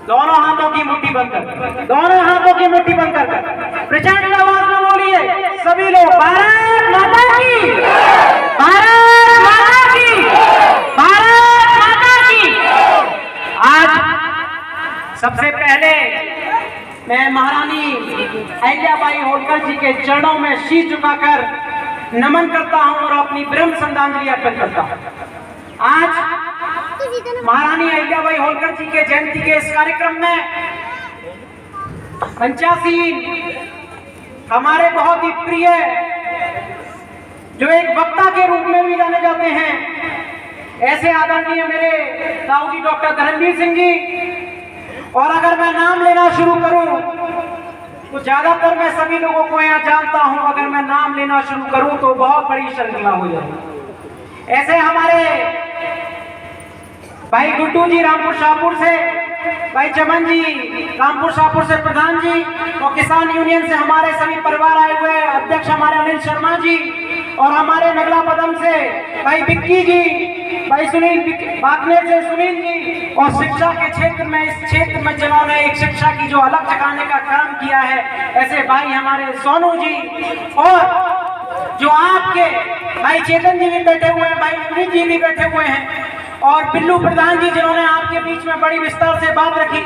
दोनों हाथों की मुट्ठी बंद कर, दोनों हाथों की मुट्ठी बंद कर प्रचंड आवाज में बोलिए सभी लोग, भारत माता की, भारत माता की, भारत माता की। आज सबसे पहले मैं महारानी अहिल्याबाई होलकर जी के चरणों में शीश झुकाकर नमन करता हूं और अपनी ब्रह्म श्रद्धांजलि अर्पित करता हूं। आज महारानी अहिल्याबाई होलकर जी के जयंती के इस कार्यक्रम में पंचासीन हमारे बहुत ही प्रिय, जो एक वक्ता के रूप में भी जाने जाते हैं, ऐसे आदरणीय मेरे ताऊ जी डॉक्टर धर्मवीर सिंह जी। और अगर मैं नाम लेना शुरू करूं तो ज्यादातर मैं सभी लोगों को यहाँ जानता हूं, अगर मैं नाम लेना शुरू करूं तो बहुत बड़ी श्रृंखला हो जाएगी। ऐसे हमारे भाई गुड्डू जी रामपुर शाहपुर से, भाई चमन जी रामपुर शाहपुर से प्रधान जी, और किसान यूनियन से हमारे सभी परिवार आए हुए अध्यक्ष हमारे अनिल शर्मा जी, और हमारे नगला पदम से भाई बिक्की जी, भाई सुनील बागनेर से सुनील जी, और शिक्षा के क्षेत्र में, इस क्षेत्र में जिन्होंने एक शिक्षा की जो अलग जगाने का काम किया है, ऐसे भाई हमारे सोनू जी, और जो आपके भाई चेतन जी भी बैठे हुए हैं, भाई अमित जी भी बैठे हुए हैं, और बिल्लू प्रधान जी जिन्होंने आपके बीच में बड़ी विस्तार से बात रखी,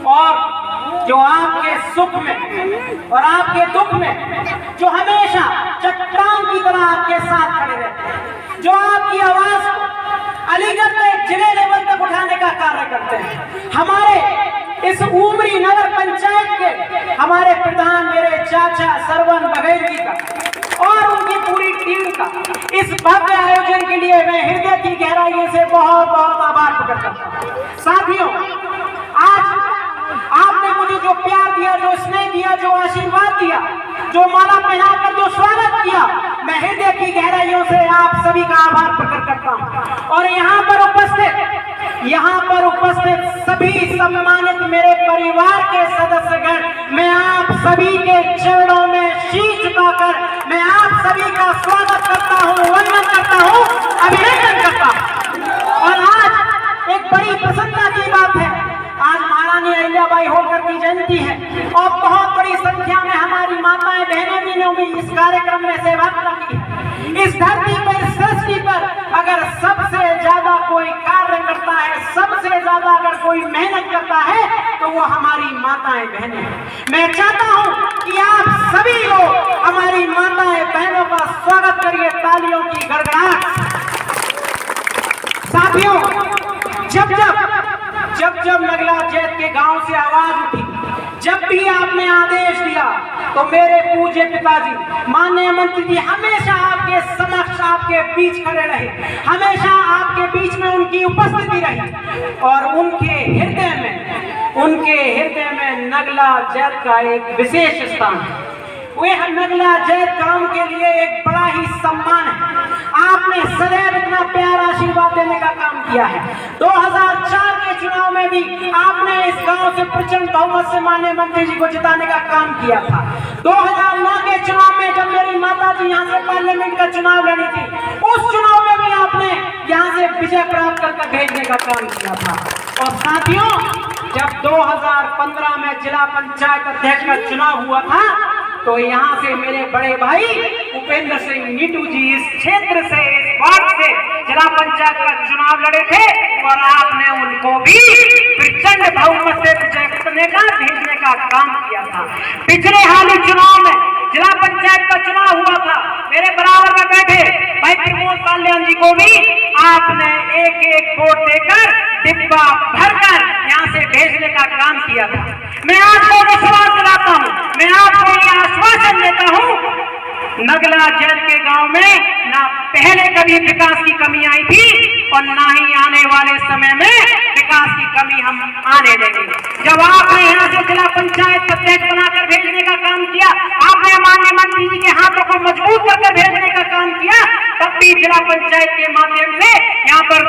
और जो आपके सुख में और आपके दुख में जो हमेशा चट्टान की तरह आपके साथ खड़े रहते हैं, जो आपकी आवाज अलीगढ़ में जिले लेवल तक उठाने का कार्य करते हैं। हमारे इस उमरी नगर पंचायत के हमारे प्रधान मेरे चाचा सरवन बघेल जी का और उनकी पूरी टीम का इस भव्य आयोजन के लिए मैं हृदय की गहराइयों से बहुत बहुत आभार प्रकट करता हूं। साथियों, आज आपने मुझे जो प्यार दिया, जो स्नेह दिया, जो आशीर्वाद दिया, जो माला पहनाकर जो स्वागत किया, मैं हृदय की गहराइयों से आप सभी का आभार प्रकट करता हूं। और यहाँ पर उपस्थित सभी सम्मानित मेरे परिवार के सदस्यगण, मैं आप सभी के चरणों में शीश झुकाकर मैं आप सभी का स्वागत करता हूं, वंदन करता हूं, अभिनंदन करता हूं। और आज एक बड़ी प्रसन्नता की बात है, आज महारानी अहिल्याबाई होलकर की जयंती है और बहुत बड़ी संख्या में हमारी माताएं बहनें भी इस कार्यक्रम में सहभागिता की है। इस धरती पर, इस सृष्टि पर अगर सबसे ज्यादा कोई कार्य करता है, सबसे ज्यादा अगर कोई मेहनत करता है, तो वो हमारी माताएं बहनें हैं। मैं चाहता हूं कि आप सभी लोग हमारी माताएं बहनों का स्वागत करिए तालियों की गड़गड़ाहट। साथियों, जब नगला जैत के गांव से आवाज उठी, जब भी आपने आदेश दिया, तो मेरे पूज्य पिताजी माननीय मंत्री जी हमेशा आपके समक्ष, आपके बीच खड़े रहे, हमेशा आपके बीच में उनकी उपस्थिति रही, और उनके हृदय में नगला जैत का एक विशेष स्थान है। वह नगला जैत गांव के लिए एक बड़ा ही सम्मान है। आपने सदैव इतना प्यार आशीर्वाद देने का काम किया है। 2004 के चुनाव में भी आपने इस गांव से प्रचंड बहुमत से माननीय मंत्री जी को जिताने का काम किया था। 2009 के चुनाव में जब मेरी माता जी यहाँ से पार्लियामेंट का चुनाव लड़ी थी, उस चुनाव में भी आपने यहाँ से विजय प्राप्त कर भेजने का काम किया था। और साथियों, जब 2015 में जिला पंचायत अध्यक्ष का चुनाव हुआ था, तो यहाँ से मेरे बड़े भाई उपेंद्र सिंह नीटू जी इस क्षेत्र से, इस वार्ड से जिला पंचायत का चुनाव लड़े थे, और आपने उनको भी प्रचंड बहुमत से विजय करने का, भेजने का काम किया था। पिछले हाल चुनाव में जिला पंचायत का चुनाव हुआ था, मेरे बराबर में बैठे भाई प्रमोद पाल्यान जी को भी आपने एक वोट देकर, डिब्बा भरकर यहाँ से भेजने का काम किया था। मैं आपको विश्वास दिलाता हूँ, मैं आपको ये आश्वासन देता हूँ, नगला जैत के गांव में ना पहले कभी विकास की कमी आई थी, और ना ही आने वाले समय में विकास की कमी हम आने देंगे। जब आपने यहाँ से जिला पंचायत अध्यक्ष बनाकर भेजने का काम किया, आपने माननीय मंत्री जी के हाथों को मजबूत करके भेजने का काम किया, तब भी जिला पंचायत के माध्यम से यहाँ पर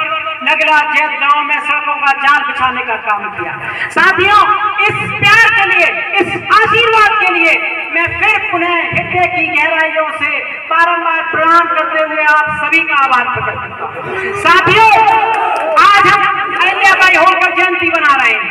नगला जैत गांव में सड़कों का जाल बिछाने का काम किया। साथियों, इस प्यार के लिए, इस आशीर्वाद के लिए मैं फिर पुनः हृदय की गहराइयों से बारंबार प्रणाम करते हुए आप सभी का आभार प्रकट करता हूं। साथियों, आज हम अहिल्याबाई होलकर जयंती मना रहे हैं।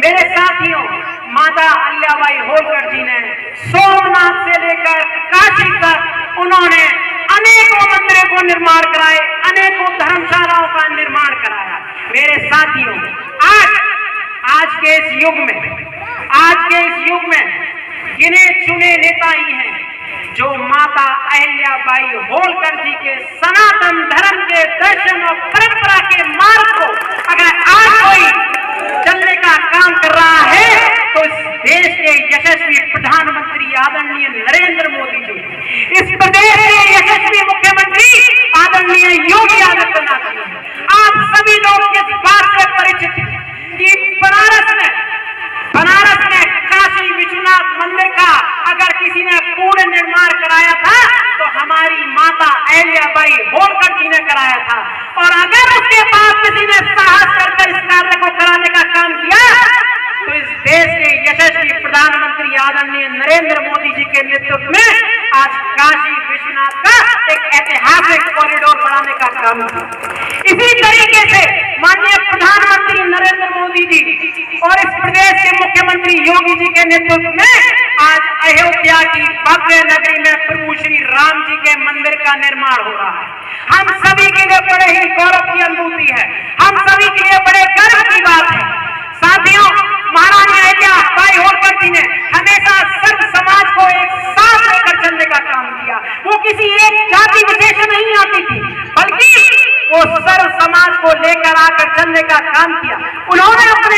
मेरे साथियों, माता अहिल्याबाई होलकर जी ने सोमनाथ से लेकर काशी तक उन्होंने अनेकों मंदिरों को निर्माण कराए, अनेकों धर्मशालाओं का निर्माण कराया। मेरे साथियों, आज के इस युग में गिने चुने नेता ही हैं जो माता अहिल्याबाई होलकर जी के सनातन धर्म के दर्शन और परंपरा के मार्ग को अगर आज कोई चलने का काम कर रहा है तो इस देश के यशस्वी प्रधानमंत्री आदरणीय नरेंद्र मोदी जी, इस प्रदेश के यशस्वी मुख्यमंत्री आदरणीय योगी आदित्यनाथ जी। आप सभी लोग इस बात से परिचित हैं कि बनारस में काशी विश्वनाथ मंदिर का अगर किसी ने पूर्ण निर्माण कराया था तो हमारी माता अहिल्याबाई होलकर जी ने कराया था। और अगर उसके बाद किसी ने साहस करके इस कार्य को कराने का काम किया तो इस देश के यशस्वी प्रधानमंत्री आदरणीय नरेंद्र मोदी जी के नेतृत्व में आज काशी विश्वनाथ का एक ऐतिहासिक कॉरिडोर बनाने का काम किया। इसी तरीके से माननीय प्रधानमंत्री नरेंद्र मोदी जी और इस प्रदेश के मुख्यमंत्री योगी जी के नेतृत्व में आज अयोध्या की भव्य नगरी में प्रभु श्री राम जी के मंदिर का निर्माण हो रहा है। हम सभी के लिए बड़े ही गौरव की अनुभूति है, हम सभी के लिए बड़े गर्व की बात है। साथियों, महारानी अहिल्याबाई होलकर जी ने हमेशा सर्व समाज को एक साथ लेकर चलने का काम किया। वो किसी एक जाति विशेष नहीं आती थी, बल्कि वो सर्व समाज को लेकर आकर चलने का काम किया। उन्होंने अपने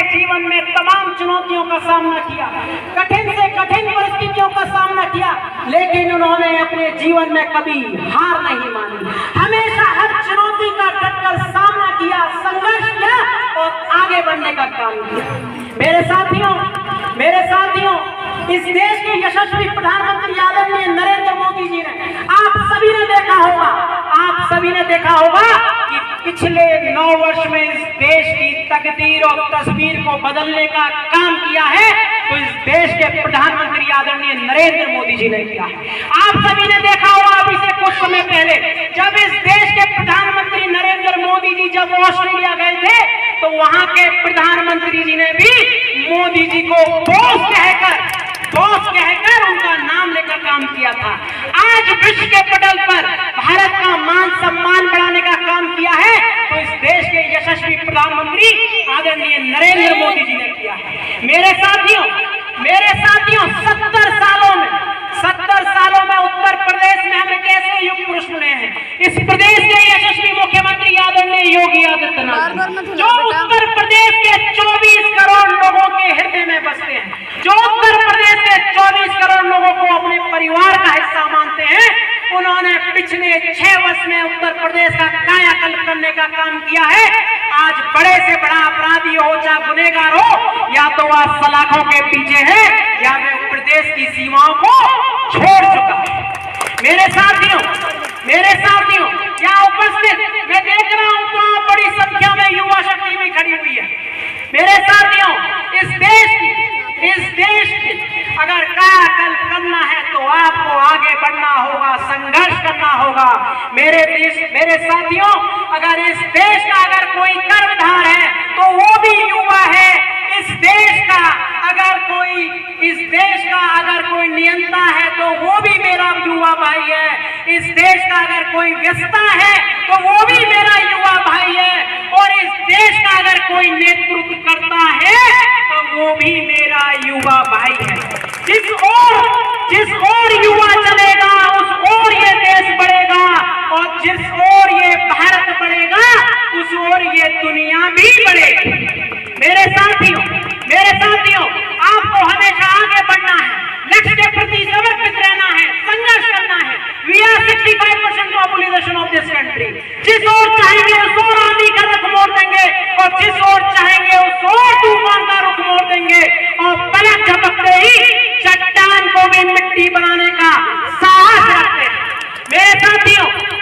जीवन में तमाम चुनौतियों का सामना किया, कठिन से कठिन परिस्थितियों का सामना किया, लेकिन उन्होंने अपने जीवन में कभी हार नहीं मानी। हमेशा हर चुनौती का डटकर सामना किया, संघर्ष किया और आगे बढ़ने का काम किया। मेरे साथियों, इस देश के यशस्वी प्रधानमंत्री आदरणीय नरेंद्र मोदी जी ने आप सभी ने देखा होगा कि पिछले 9 वर्ष में इस देश की तकदीर और तस्वीर को बदलने का काम किया है तो इस देश के प्रधानमंत्री आदरणीय नरेंद्र मोदी जी ने किया है। आप सभी ने देखा होगा अभी से कुछ समय पहले जब इस देश के प्रधानमंत्री नरेंद्र मोदी जी जब ऑस्ट्रेलिया गए थे तो वहां के प्रधानमंत्री जी ने भी मोदी जी को बॉस कहकर उनका नाम लेकर काम किया था। आज विश्व के पटल पर भारत का मान सम्मान बढ़ाने का काम किया है तो इस देश के यशस्वी प्रधानमंत्री आदरणीय नरेंद्र मोदी जी ने किया है। मेरे साथियों, 70 सालों में उत्तर प्रदेश में हमें कैसे युग पुरुष मिले हैं। इस प्रदेश के यशस्वी मुख्यमंत्री आदरणीय योगी आदित्यनाथ जो उत्तर प्रदेश के 24 करोड़ लोगों के हृदय में बसते हैं, जो उत्तर प्रदेश के 24 करोड़ लोगों को अपने परिवार का हिस्सा मानते हैं, उन्होंने पिछले 6 वर्ष में उत्तर प्रदेश का कायाकल्प करने का काम किया है। आज बड़े से बड़ा अपराधी हो चाहे गुनहगार हो, या तो वह सलाखों के पीछे है या वे प्रदेश की सीमाओं को छोड़ चुका है। मेरे साथियों, यहाँ उपस्थित मैं देख रहा हूँ तो बड़ी संख्या में युवा शक्ति भी खड़ी हुई है। मेरे साथियों, इस देश की अगर कायाकल्प करना है तो आपको आगे बढ़ना होगा, संघर्ष करना होगा। मेरे साथियों, अगर इस देश का अगर कोई कर्णधार है तो वो भी युवा है। इस देश का अगर कोई नियंता है तो वो भी मेरा युवा भाई है। इस देश का अगर कोई व्यवस्था है तो वो भी मेरा युवा भाई है। और इस देश का अगर कोई नेतृत्व करता है तो वो भी मेरा युवा भाई है। जिस ओर युवा चलेगा उस ओर ये देश बढ़ेगा, और जिस ओर ये भारत बढ़ेगा उस ओर ये दुनिया भी बढ़ेगी। मेरे साथियों, आपको हमेशा आगे बढ़ना है, लक्ष्य के प्रति समर्पित रहना है, संघर्ष करना है। We are 65% population of this country। जिस ओर चाहेंगे उस ओर आंधी का रुख मोड़ देंगे, और जिस ओर चाहेंगे उस ओर तूफान का रुख मोड़ देंगे, और पलक झपकते ही चट्टान को भी मिट्टी बनाने